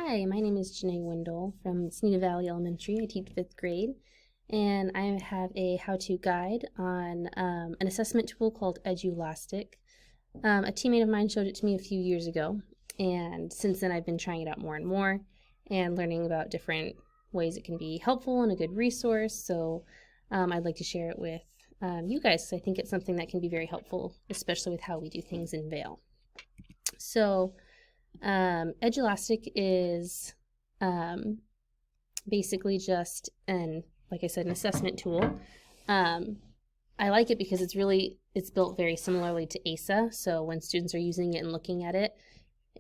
Hi, my name is Janae Wendell from Sneeda Valley Elementary. I teach 5th grade, and I have a how-to guide on an assessment tool called Edulastic. A teammate of mine showed it to me a few years ago, and since then I've been trying it out more and more and learning about different ways it can be helpful and a good resource. So I'd like to share it with you guys, because I think it's something that can be very helpful, especially with how we do things in Vail. So Edulastic is basically just like I said, an assessment tool. I like it because it's built very similarly to ASA. So when students are using it and looking at it,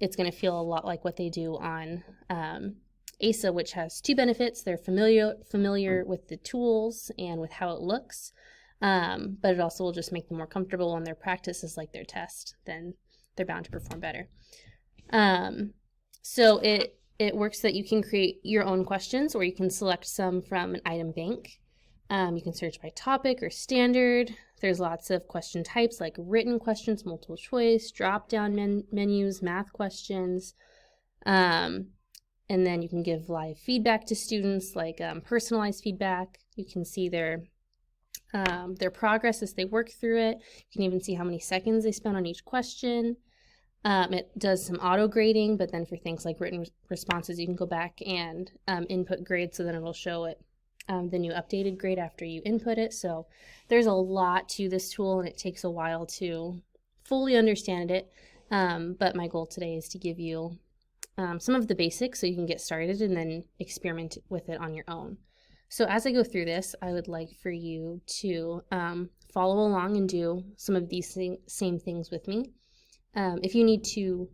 it's going to feel a lot like what they do on ASA, which has two benefits. They're familiar with the tools and with how it looks, but it also will just make them more comfortable on their practices, like their test. Then they're bound to perform better. So it works that you can create your own questions, or you can select some from an item bank. You can search by topic or standard. There's lots of question types like written questions, multiple choice, drop-down menus, math questions. And then you can give live feedback to students, like personalized feedback. You can see their progress as they work through it. You can even see how many seconds they spent on each question. It does some auto grading, but then for things like written responses, you can go back and input grades, so then it'll show it the new updated grade after you input it. So there's a lot to this tool, and it takes a while to fully understand it. But my goal today is to give you some of the basics so you can get started and then experiment with it on your own. So as I go through this, I would like for you to follow along and do some of these same things with me. If you need to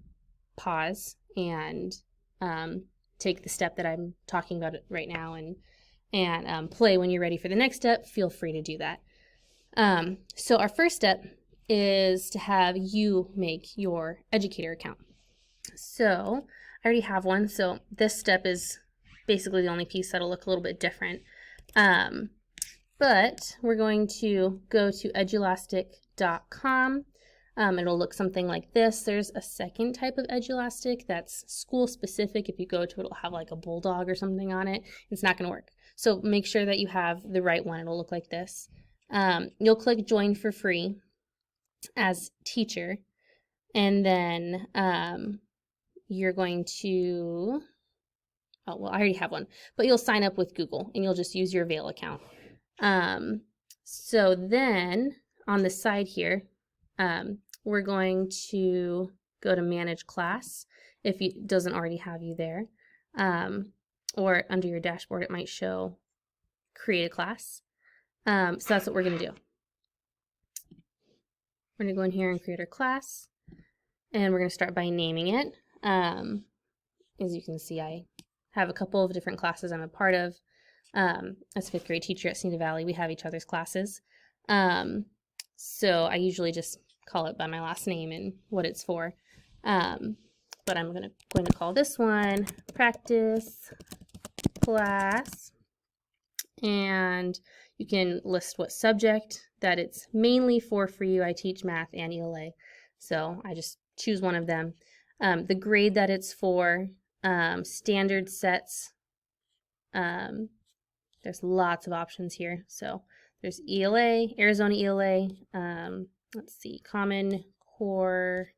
pause and take the step that I'm talking about right now and play when you're ready for the next step, feel free to do that. So our first step is to have you make your educator account. So I already have one, so this step is basically the only piece that'll look a little bit different. But we're going to go to edulastic.com. It'll look something like this. There's a second type of Edulastic that's school specific. If you go to it, it'll have like a bulldog or something on it. It's not going to work. So make sure that you have the right one. It'll look like this. You'll click join for free as teacher, and then you're going to, oh, well, I already have one, but you'll sign up with Google and you'll just use your Vail account. So then on the side here, we're going to go to manage class if it doesn't already have you there, or under your dashboard it might show create a class. So that's what we're going to do. We're going to go in here and create our class, and we're going to start by naming it. As you can see, I have a couple of different classes I'm a part of. As a 5th grade teacher at Sneeda Valley, we have each other's classes. So I usually just call it by my last name and what it's for. But I'm going to call this one practice class. And you can list what subject that it's mainly for you. I teach math and ELA, so I just choose one of them. The grade that it's for, standard sets. There's lots of options here. So there's ELA, Arizona ELA, let's see, Common Core,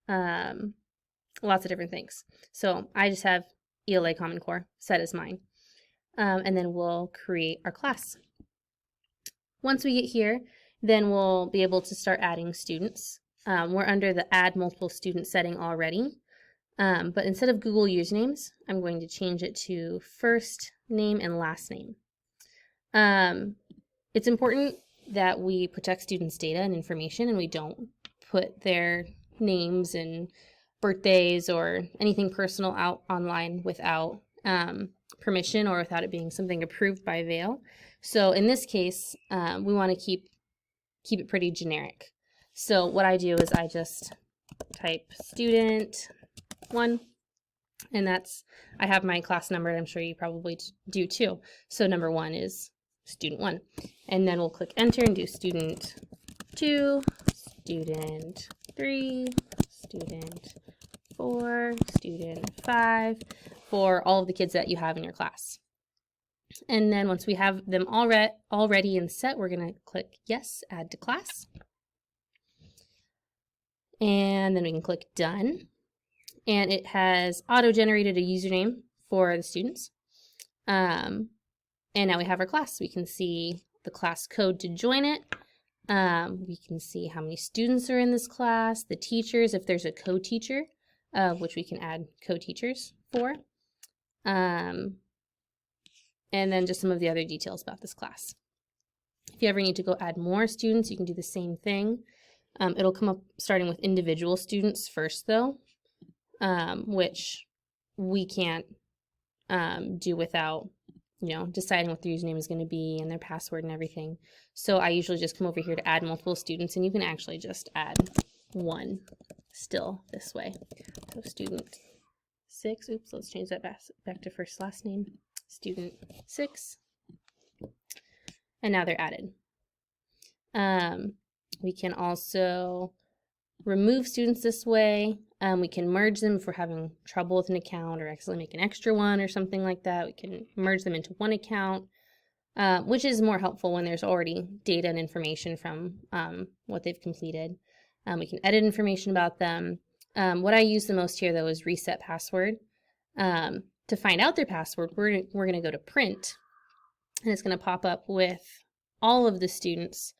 lots of different things. So I just have ELA Common Core set as mine. And then we'll create our class. Once we get here, then we'll be able to start adding students. We're under the add multiple student setting already. But instead of Google usernames, I'm going to change it to first name and last name. It's important that we protect students' data and information, and we don't put their names and birthdays or anything personal out online without permission or without it being something approved by Vail. So in this case, we want to keep it pretty generic. So what I do is I just type student 1, and I have my class number, and I'm sure you probably do too. So number 1 is student 1, and then we'll click enter and do student 2, student 3, student 4, student 5, for all of the kids that you have in your class. And then once we have them all ready and set, we're going to click yes, add to class. And then we can click done. And it has auto-generated a username for the students. And now we have our class. We can see the class code to join it. We can see how many students are in this class, the teachers, if there's a co-teacher, which we can add co-teachers for. And then just some of the other details about this class. If you ever need to go add more students, you can do the same thing. It'll come up starting with individual students first though, which we can't do without, deciding what their username is going to be and their password and everything. So I usually just come over here to add multiple students, and you can actually just add one still this way. So student 6, oops, let's change that back to first last name. Student 6, and now they're added. We can also remove students this way. We can merge them if we're having trouble with an account or accidentally make an extra one or something like that. We can merge them into one account, which is more helpful when there's already data and information from what they've completed. We can edit information about them. What I use the most here, though, is reset password. To find out their password, we're going to go to print, and it's going to pop up with all of the students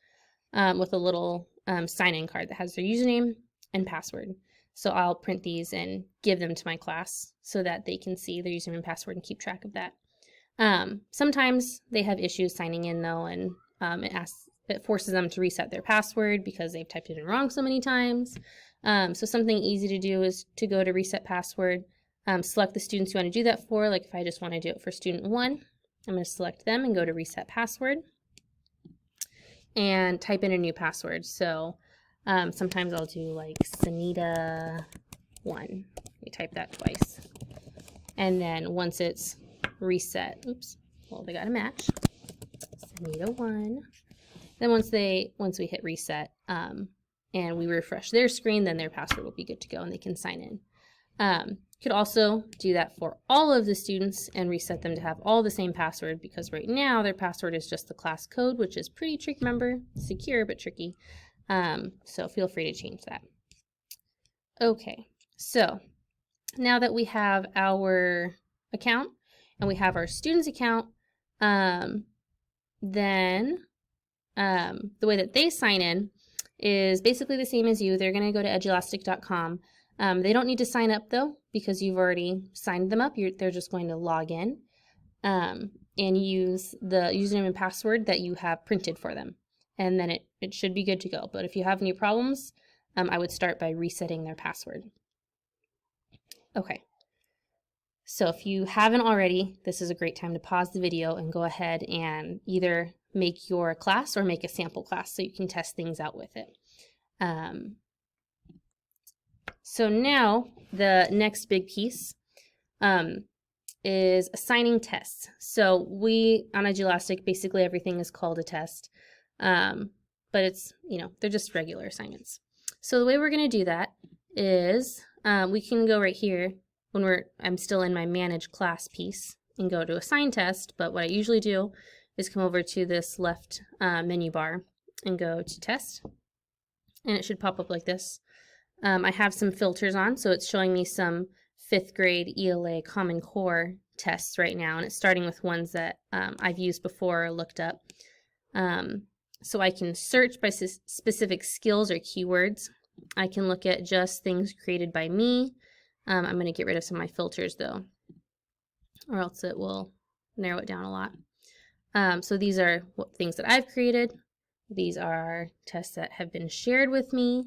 with a little sign-in card that has their username and password. So I'll print these and give them to my class so that they can see their username and password and keep track of that. Sometimes they have issues signing in though, and it forces them to reset their password because they've typed it in wrong so many times. So something easy to do is to go to reset password. Select the students you want to do that for. Like if I just want to do it for student 1, I'm going to select them and go to reset password and type in a new password. So sometimes I'll do like Sanita 1. We type that twice. And then once it's reset, oops, well, they got a match. Sanita 1. Then once we hit reset and we refresh their screen, then their password will be good to go and they can sign in. You could also do that for all of the students and reset them to have all the same password, because right now their password is just the class code, which is pretty tricky. Remember, secure but tricky. So feel free to change that. Okay, so now that we have our account and we have our students account, then the way that they sign in is basically the same as you. They're going to go to edulastic.com. They don't need to sign up though, because you've already signed them up. They're just going to log in and use the username and password that you have printed for them. And then it should be good to go. But if you have any problems, I would start by resetting their password. Okay. So if you haven't already, this is a great time to pause the video and go ahead and either make your class or make a sample class so you can test things out with it. So now the next big piece is assigning tests. So we, on Edulastic, basically everything is called a test, but it's, they're just regular assignments. So the way we're going to do that is we can go right here when I'm still in my manage class piece and go to assign test, but what I usually do is come over to this left menu bar and go to test, and it should pop up like this. I have some filters on, so it's showing me some 5th grade ELA Common Core tests right now, and it's starting with ones that I've used before or looked up. So I can search by specific skills or keywords. I can look at just things created by me. I'm going to get rid of some of my filters though, or else it will narrow it down a lot. So these are things that I've created. These are tests that have been shared with me.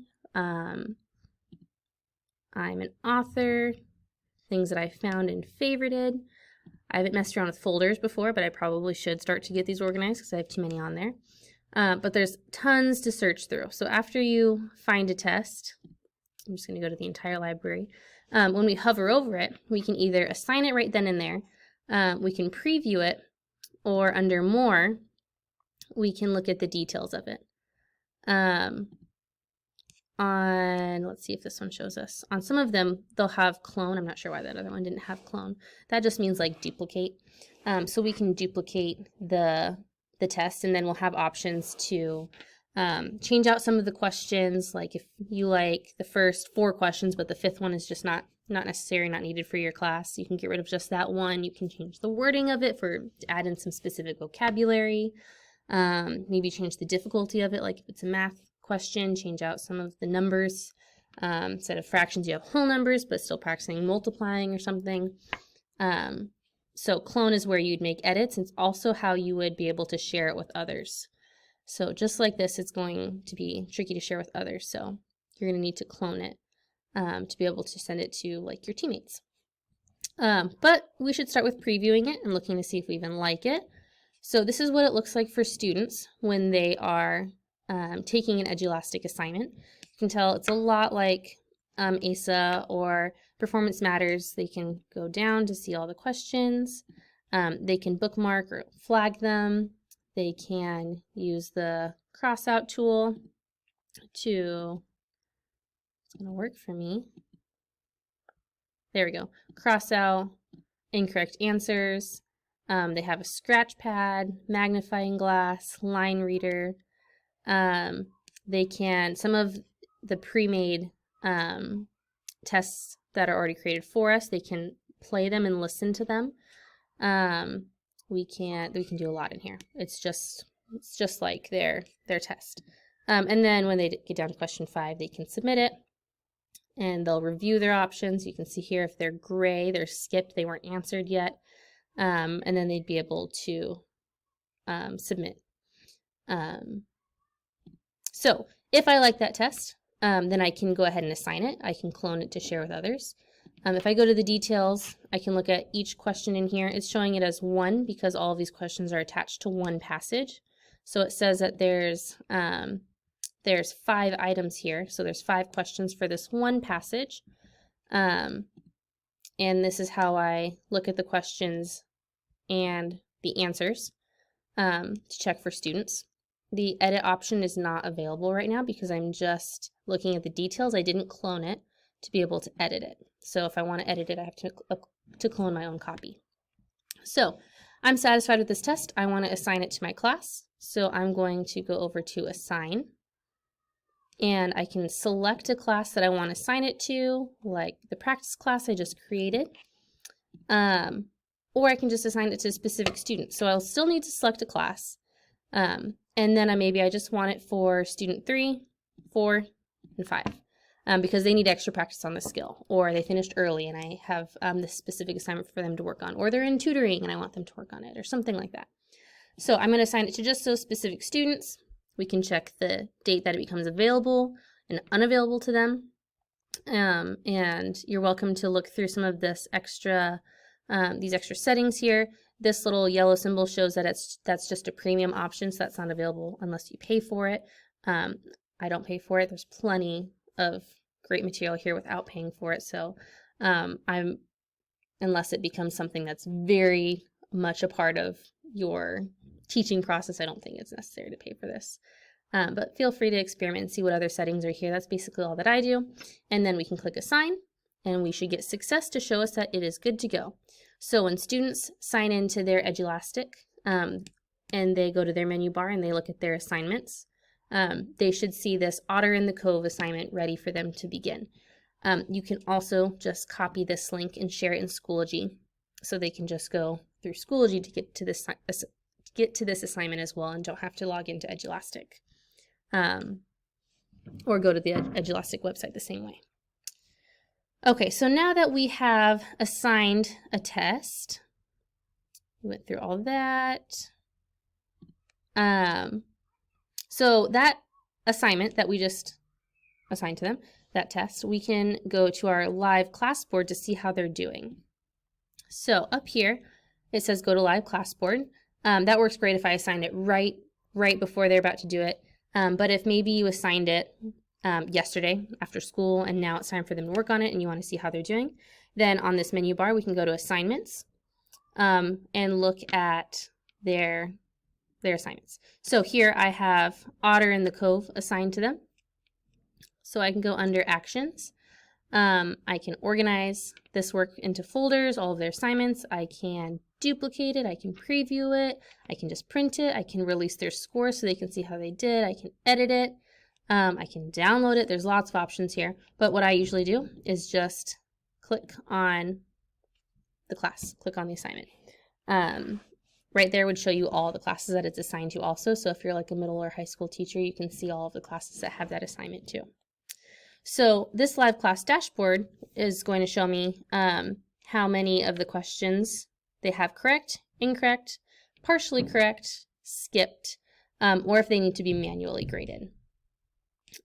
I'm an author, things that I found and favorited. I haven't messed around with folders before, but I probably should start to get these organized because I have too many on there. But there's tons to search through. So after you find a test, I'm just going to go to the entire library. When we hover over it, we can either assign it right then and there, we can preview it, or under more, we can look at the details of it. on, let's see if this one shows us. On some of them, they'll have clone. I'm not sure why that other one didn't have clone. That just means like duplicate. So we can duplicate the test, and then we'll have options to change out some of the questions. Like if you like the first 4 questions, but the 5th one is just not necessary, not needed for your class, you can get rid of just that one. You can change the wording of it to add in some specific vocabulary. Maybe change the difficulty of it, like if it's a math question, change out some of the numbers. Instead of fractions, you have whole numbers, but still practicing multiplying or something. So clone is where you'd make edits. It's also how you would be able to share it with others. So just like this, it's going to be tricky to share with others. So you're going to need to clone it to be able to send it to like your teammates. But we should start with previewing it and looking to see if we even like it. So this is what it looks like for students when they are taking an Edulastic assignment. You can tell it's a lot like ASA or Performance Matters. They can go down to see all the questions. They can bookmark or flag them. They can use the cross-out tool to, it's going to work for me. There we go. Cross out incorrect answers. They have a scratch pad, magnifying glass, line reader. They can, some of the pre-made tests that are already created for us, they can play them and listen to them. We can do a lot in here. It's just like their test. And then when they get down to question 5, they can submit it and they'll review their options. You can see here if they're gray, they're skipped, they weren't answered yet. And then they'd be able to submit. So if I like that test, then I can go ahead and assign it. I can clone it to share with others. If I go to the details, I can look at each question in here. It's showing it as 1 because all of these questions are attached to one passage. So it says that there's 5 items here. So there's 5 questions for this one passage. And this is how I look at the questions and the answers to check for students. The edit option is not available right now because I'm just looking at the details. I didn't clone it to be able to edit it. So if I want to edit it, I have to clone my own copy. So I'm satisfied with this test. I want to assign it to my class. So I'm going to go over to Assign. And I can select a class that I want to assign it to, like the practice class I just created. Or I can just assign it to a specific student. So I'll still need to select a class. And then maybe I just want it for student 3, 4, and 5 because they need extra practice on the skill, or they finished early and I have this specific assignment for them to work on, or they're in tutoring and I want them to work on it, or something like that. So I'm going to assign it to just those specific students. We can check the date that it becomes available and unavailable to them. And you're welcome to look through some of this extra, these extra settings here. This little yellow symbol shows that that's just a premium option, so that's not available unless you pay for it. I don't pay for it. There's plenty of great material here without paying for it. So unless it becomes something that's very much a part of your teaching process, I don't think it's necessary to pay for this. But feel free to experiment and see what other settings are here. That's basically all that I do. And then we can click Assign, and we should get success to show us that it is good to go. So when students sign into their Edulastic and they go to their menu bar and they look at their assignments, they should see this Otter in the Cove assignment ready for them to begin. You can also just copy this link and share it in Schoology, so they can just go through Schoology to get to this assignment as well and don't have to log into Edulastic. Or go to the Edulastic website the same way. Okay, so now that we have assigned a test, we went through all that. So that assignment that we just assigned to them, that test, we can go to our live class board to see how they're doing. So up here, it says go to live class board. That works great if I assigned it right before they're about to do it. But if maybe you assigned it yesterday after school and now it's time for them to work on it and you want to see how they're doing, then on this menu bar we can go to assignments and look at their assignments. So here I have Otter in the Cove assigned to them. So I can go under actions. I can organize this work into folders, all of their assignments. I can duplicate it. I can preview it. I can just print it. I can release their score so they can see how they did. I can edit it. I can download it. There's lots of options here. But what I usually do is just click on the class, click on the assignment. Right there would show you all the classes that it's assigned to also. So if you're like a middle or high school teacher, you can see all of the classes that have that assignment too. So this live class dashboard is going to show me how many of the questions they have correct, incorrect, partially correct, skipped, or if they need to be manually graded.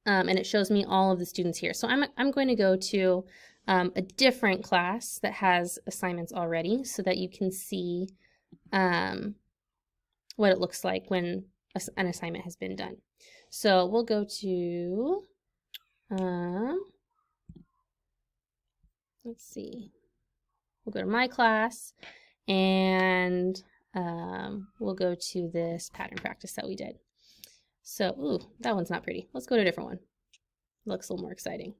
And it shows me all of the students here. So I'm going to go to a different class that has assignments already so that you can see what it looks like when an assignment has been done. So we'll go to, let's see, we'll go to my class and we'll go to this pattern practice that we did. So, ooh, that one's not pretty. Let's go to a different one. Looks a little more exciting.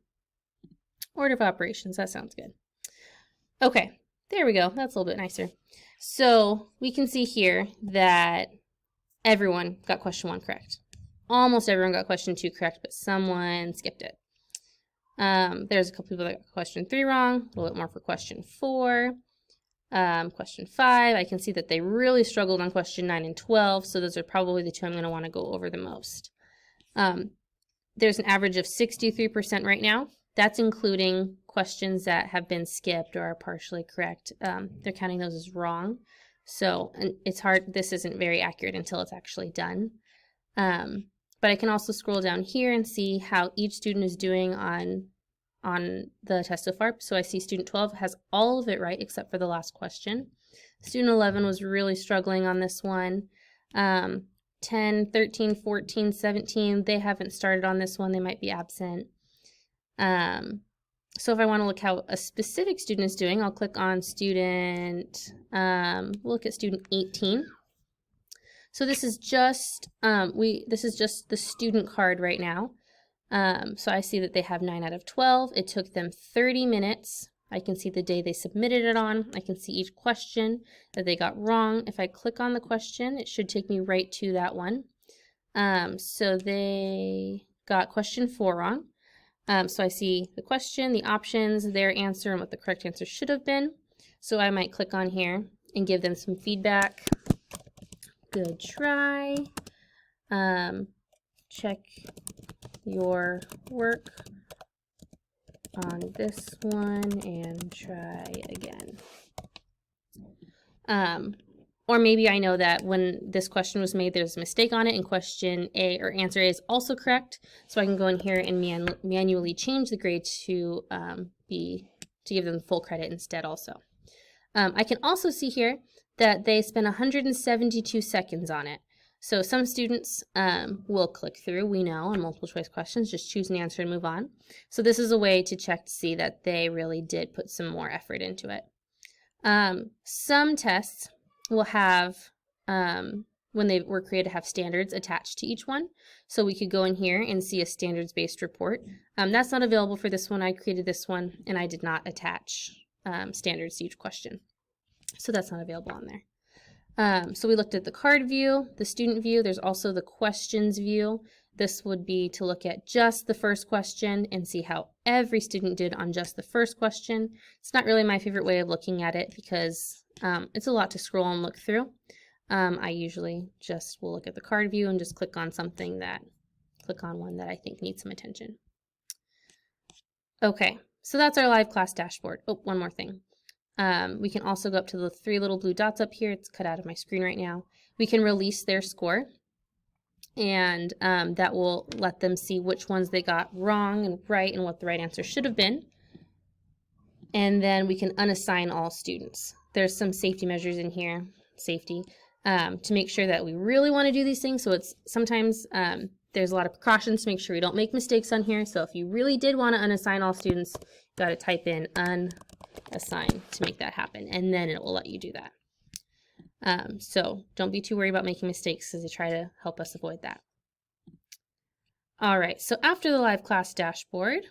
Order of operations, that sounds good. Okay, there we go. That's a little bit nicer. So we can see here that everyone got question 1 correct. Almost everyone got question 2 correct, but someone skipped it. There's a couple people that got question 3 wrong, a little bit more for question 4. Question 5, I can see that they really struggled on question 9 and 12, so those are probably the 2 I'm going to want to go over the most. There's an average of 63% right now. That's including questions that have been skipped or are partially correct. They're counting those as wrong. So and it's hard, this isn't very accurate until it's actually done. But I can also scroll down here and see how each student is doing on the test so far. So I see student 12 has all of it right except for the last question. Student 11 was really struggling on this one. 10, 13, 14, 17, they haven't started on this one. They might be absent. So if I want to look how a specific student is doing, I'll click on student, we'll look at student 18. So this is just, the student card right now. So I see that they have 9 out of 12. It took them 30 minutes. I can see the day they submitted it on. I can see each question that they got wrong. If I click on the question, it should take me right to that one. So they got question 4 wrong. So I see the question, the options, their answer, and what the correct answer should have been. So I might click on here and give them some feedback. Good try. Check your work on this one and try again. Or maybe I know that when this question was made, there's a mistake on it and question A or answer A is also correct. So I can go in here and manually change the grade to give them full credit instead also. I can also see here that they spent 172 seconds on it. So some students will click through, we know, on multiple choice questions, just choose an answer and move on. So this is a way to check to see that they really did put some more effort into it. Some tests will have, when they were created, have standards attached to each one. So we could go in here and see a standards-based report. That's not available for this one. I created this one and I did not attach standards to each question. So that's not available on there. So we looked at the card view, the student view. There's also the questions view. This would be to look at just the first question and see how every student did on just the first question. It's not really my favorite way of looking at it because it's a lot to scroll and look through. I usually just will look at the card view and just click on one that I think needs some attention. Okay, so that's our live class dashboard. Oh, one more thing. We can also go up to the 3 little blue dots up here. It's cut out of my screen right now. We can release their score, and that will let them see which ones they got wrong and right and what the right answer should have been. And then we can unassign all students. There's some safety measures in here, to make sure that we really want to do these things. So it's sometimes there's a lot of precautions to make sure we don't make mistakes on here. So if you really did want to unassign all students, you got to type in unassign to make that happen, and then it will let you do that. So don't be too worried about making mistakes because they try to help us avoid that. All right, so after the live class dashboard,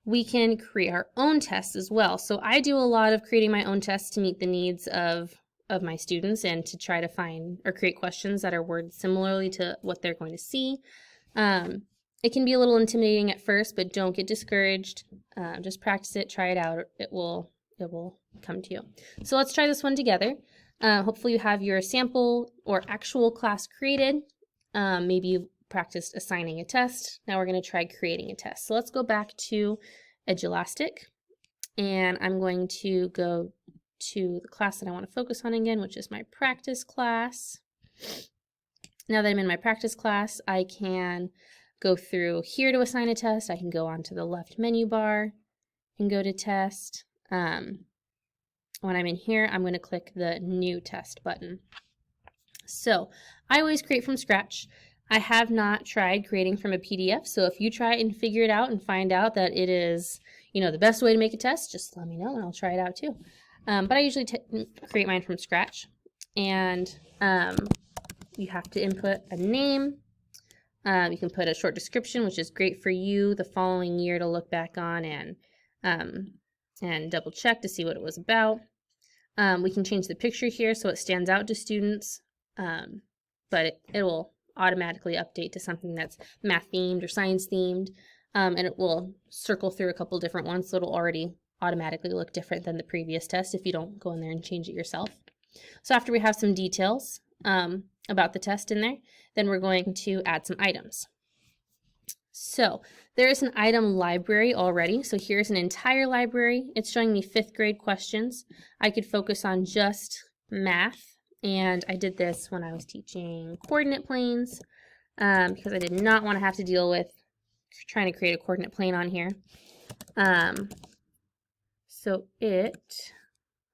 we can create our own tests as well. So I do a lot of creating my own tests to meet the needs of my students and to try to find or create questions that are worded similarly to what they're going to see. It can be a little intimidating at first, but don't get discouraged. Just practice it, try it out. It will come to you. So let's try this one together. Hopefully you have your sample or actual class created. Maybe you practiced assigning a test. Now we're going to try creating a test. So let's go back to Edulastic, and I'm going to go to the class that I want to focus on again, which is my practice class. Now that I'm in my practice class, I can go through here to assign a test. I can go onto the left menu bar and go to test. When I'm in here, I'm going to click the new test button. So I always create from scratch. I have not tried creating from a PDF, so if you try and figure it out and find out that it is, the best way to make a test, just let me know and I'll try it out too. But I usually create mine from scratch, and you have to input a name. You can put a short description, which is great for you the following year to look back on and double check to see what it was about. We can change the picture here so it stands out to students, but it will automatically update to something that's math themed or science themed, and it will circle through a couple different ones, so it'll already automatically look different than the previous test if you don't go in there and change it yourself. So after we have some details about the test in there, then we're going to add some items. So there is an item library already. So here's an entire library. It's showing me 5th grade questions. I could focus on just math. And I did this when I was teaching coordinate planes because I did not want to have to deal with trying to create a coordinate plane on here. So if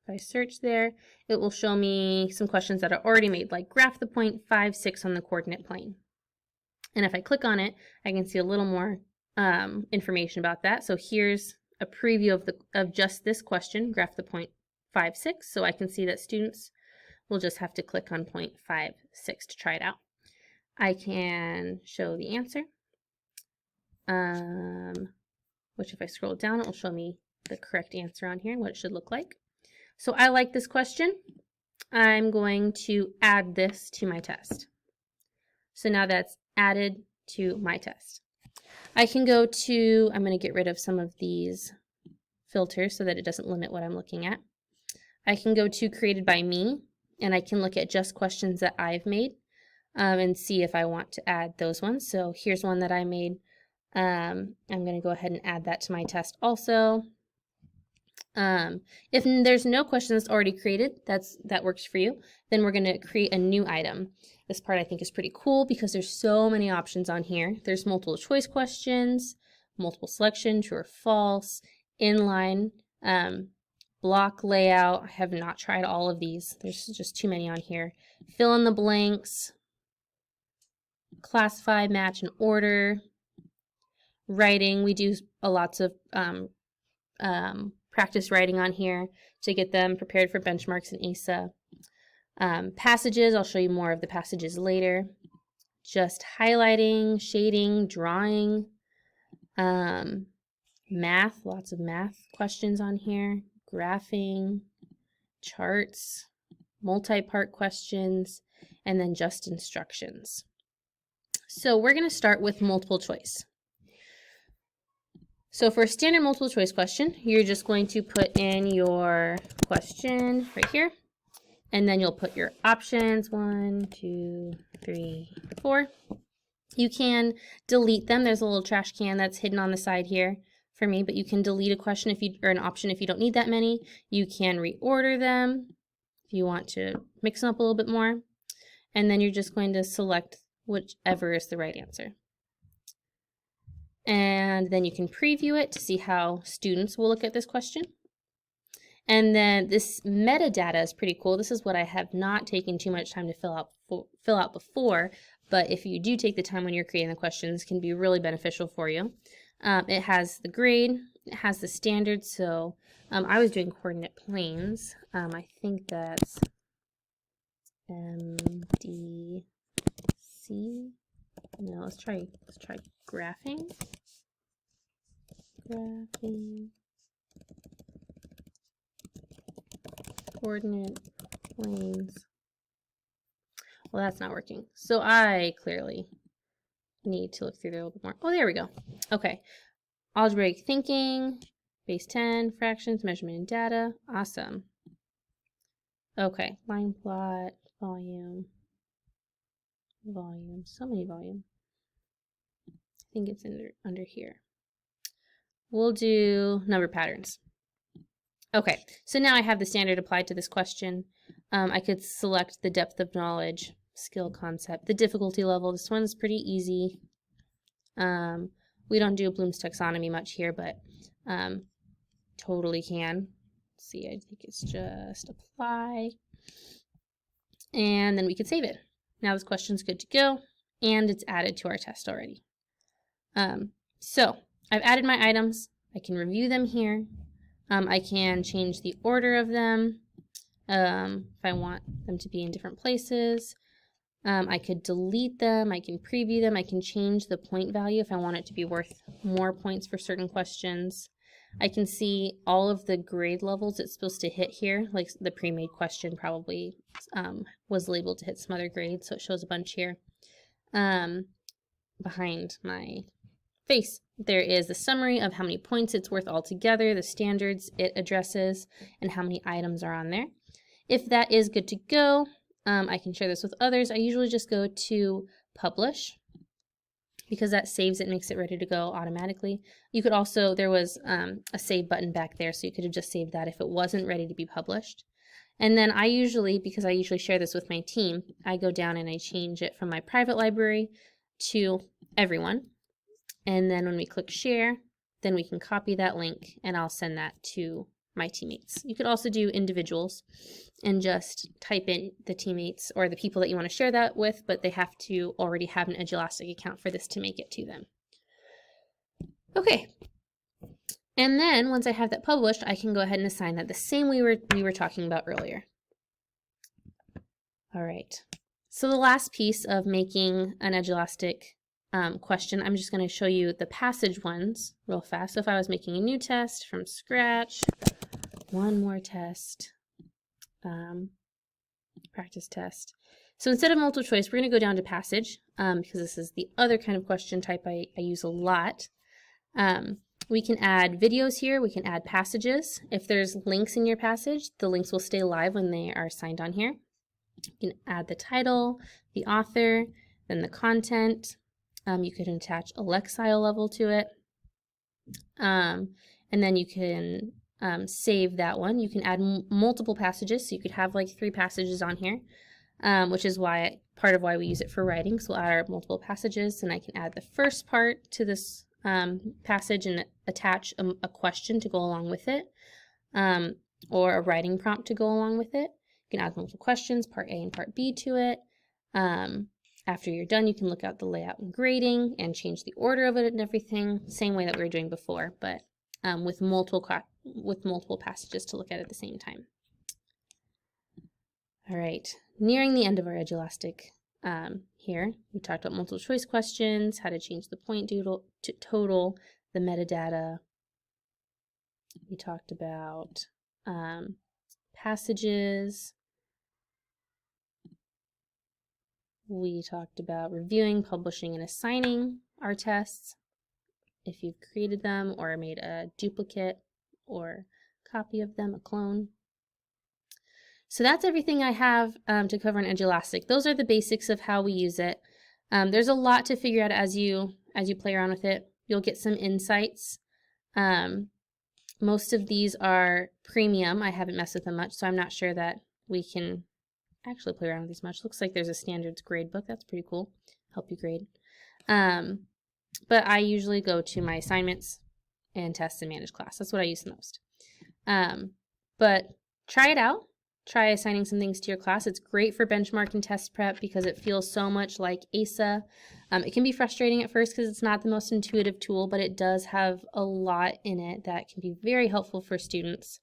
I search there, it will show me some questions that are already made, like graph the point 5, 6 on the coordinate plane. And if I click on it, I can see a little more information about that. So here's a preview of just this question, graph the point 5, 6. So I can see that students will just have to click on point 5, 6 to try it out. I can show the answer, which if I scroll down, it will show me the correct answer on here and what it should look like. So I like this question. I'm going to add this to my test. So now that's added to my test. I can go to, I'm going to get rid of some of these filters so that it doesn't limit what I'm looking at. I can go to created by me, and I can look at just questions that I've made and see if I want to add those ones. So here's one that I made. I'm going to go ahead and add that to my test also. If there's no question that's already created, that works for you, then we're going to create a new item. This part I think is pretty cool because there's so many options on here. There's multiple choice questions, multiple selection, true or false, inline, block layout. I have not tried all of these. There's just too many on here. Fill in the blanks, classify, match, and order. Writing, we do lots of practice writing on here to get them prepared for benchmarks and ASA. Passages, I'll show you more of the passages later. Just highlighting, shading, drawing. Math, lots of math questions on here. Graphing, charts, multi-part questions, and then just instructions. So we're going to start with multiple choice. So for a standard multiple choice question, you're just going to put in your question right here, and then you'll put your options, 1, 2, 3, 4. You can delete them. There's a little trash can that's hidden on the side here for me, but you can delete a question or an option if you don't need that many. You can reorder them if you want to mix them up a little bit more, and then you're just going to select whichever is the right answer. And then you can preview it to see how students will look at this question. And then this metadata is pretty cool. This is what I have not taken too much time to fill out before, but if you do take the time when you're creating the questions, it can be really beneficial for you. It has the grade, it has the standard. So I was doing coordinate planes. I think that's MDC. No, let's try graphing. Graphing. Coordinate planes. Well, that's not working. So I clearly need to look through there a little bit more. Oh, there we go. Okay. Algebraic thinking, base 10, fractions, measurement and data. Awesome. Okay. Line plot, volume, so many volume. I think it's under here. We'll do number patterns. Okay, so now I have the standard applied to this question. I could select the depth of knowledge, skill concept, the difficulty level. This one's pretty easy. We don't do Bloom's taxonomy much here, but totally can. Let's see, I think it's just apply. And then we could save it. Now this question's good to go, and it's added to our test already. So I've added my items. I can review them here. I can change the order of them if I want them to be in different places. I could delete them. I can preview them. I can change the point value if I want it to be worth more points for certain questions. I can see all of the grade levels it's supposed to hit here, like the pre-made question probably was labeled to hit some other grades, so it shows a bunch here. Behind my face, there is a summary of how many points it's worth altogether, the standards it addresses, and how many items are on there. If that is good to go, I can share this with others. I usually just go to publish because that saves it, makes it ready to go automatically. You could also, there was a save button back there, so you could have just saved that if it wasn't ready to be published. And then I usually, because I usually share this with my team, I go down and I change it from my private library to everyone. And then when we click share, then we can copy that link and I'll send that to my teammates. You could also do individuals and just type in the teammates or the people that you want to share that with, but they have to already have an Edulastic account for this to make it to them. Okay. And then once I have that published, I can go ahead and assign that the same we were talking about earlier. All right. So the last piece of making an Edulastic question, I'm just going to show you the passage ones real fast. So if I was making a new test from scratch, one more test, practice test. So instead of multiple choice, we're going to go down to passage because this is the other kind of question type I use a lot. We can add videos here. We can add passages. If there's links in your passage, the links will stay live when they are assigned on here. You can add the title, the author, then the content. You can attach a Lexile level to it. And then you can save that one. You can add multiple passages, so you could have like 3 passages on here, which is part of why we use it for writing. So we'll add our multiple passages, and I can add the first part to this passage and attach a question to go along with it, or a writing prompt to go along with it. You can add multiple questions, part A and part B to it. After you're done, you can look at the layout and grading and change the order of it and everything, same way that we were doing before, but with multiple passages to look at the same time. All right, nearing the end of our Edulastic here. We talked about multiple choice questions, how to change the point to total, the metadata. We talked about passages. We talked about reviewing, publishing, and assigning our tests if you've created them or made a duplicate or copy of them, a clone. So that's everything I have to cover in Edulastic. Those are the basics of how we use it. There's a lot to figure out as you play around with it. You'll get some insights. Most of these are premium. I haven't messed with them much, so I'm not sure that we can actually play around with these much. Looks like there's a standards grade book. That's pretty cool. Help you grade. But I usually go to my assignments and tests and manage class. That's what I use the most. But try it out. Try assigning some things to your class. It's great for benchmark and test prep because it feels so much like ASA. It can be frustrating at first because it's not the most intuitive tool, but it does have a lot in it that can be very helpful for students.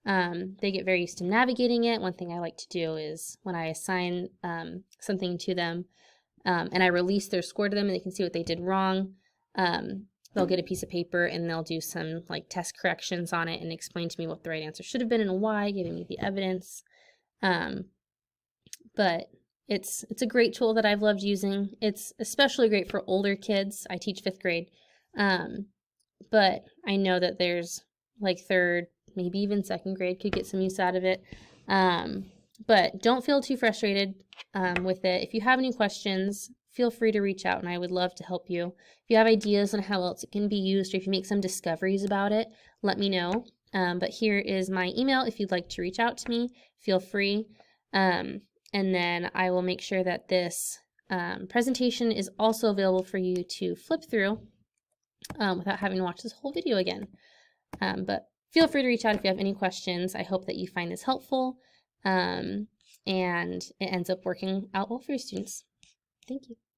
They get very used to navigating it. One thing I like to do is when I assign something to them, and I release their score to them and they can see what they did wrong, they'll get a piece of paper and they'll do some like test corrections on it and explain to me what the right answer should have been and why, giving me the evidence. But it's a great tool that I've loved using. It's especially great for older kids. I teach 5th grade. But I know that there's like 3rd, maybe even 2nd grade could get some use out of it. But don't feel too frustrated with it. If you have any questions, feel free to reach out and I would love to help you. If you have ideas on how else it can be used, or if you make some discoveries about it, let me know. But here is my email if you'd like to reach out to me. Feel free. And then I will make sure that this presentation is also available for you to flip through without having to watch this whole video again. But feel free to reach out if you have any questions. I hope that you find this helpful and it ends up working out well for your students. Thank you.